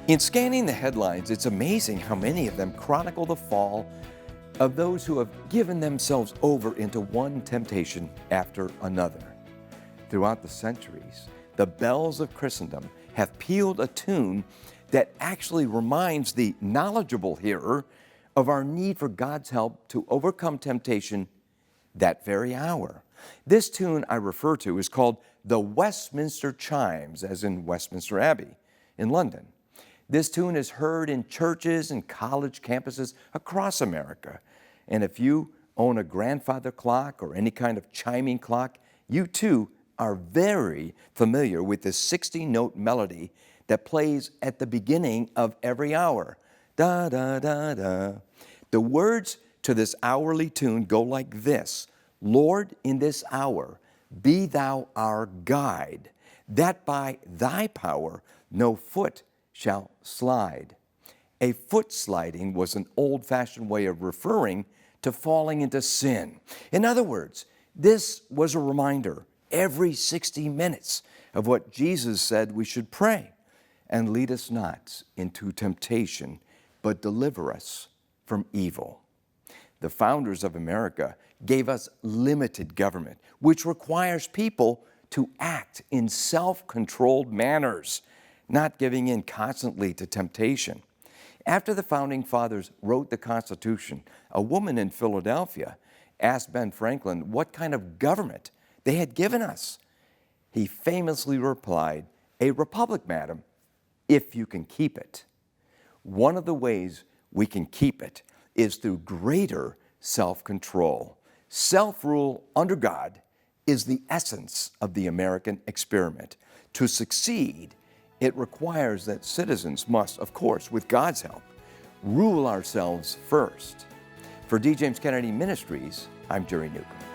In scanning the headlines, it's amazing how many of them chronicle the fall of those who have given themselves over into one temptation after another. Throughout the centuries, the bells of Christendom have pealed a tune that actually reminds the knowledgeable hearer of our need for God's help to overcome temptation that very hour. This tune I refer to is called the Westminster Chimes, as in Westminster Abbey in London. This tune is heard in churches and college campuses across America. And if you own a grandfather clock or any kind of chiming clock, you too are very familiar with this 60-note melody that plays at the beginning of every hour. Da, da, da, da. The words to this hourly tune go like this: Lord, in this hour, be thou our guide, that by thy power no foot shall slide. A foot sliding was an old-fashioned way of referring to falling into sin. In other words, this was a reminder every 60 minutes of what Jesus said we should pray. And lead us not into temptation, but deliver us from evil. The founders of America gave us limited government, which requires people to act in self-controlled manners, not giving in constantly to temptation. After the Founding Fathers wrote the Constitution, a woman in Philadelphia asked Ben Franklin what kind of government they had given us. He famously replied, "A republic, madam, if you can keep it." One of the ways we can keep it is through greater self-control. Self-rule under God is the essence of the American experiment. To succeed, it requires that citizens must, of course, with God's help, rule ourselves first. For D. James Kennedy Ministries, I'm Jerry Newcombe.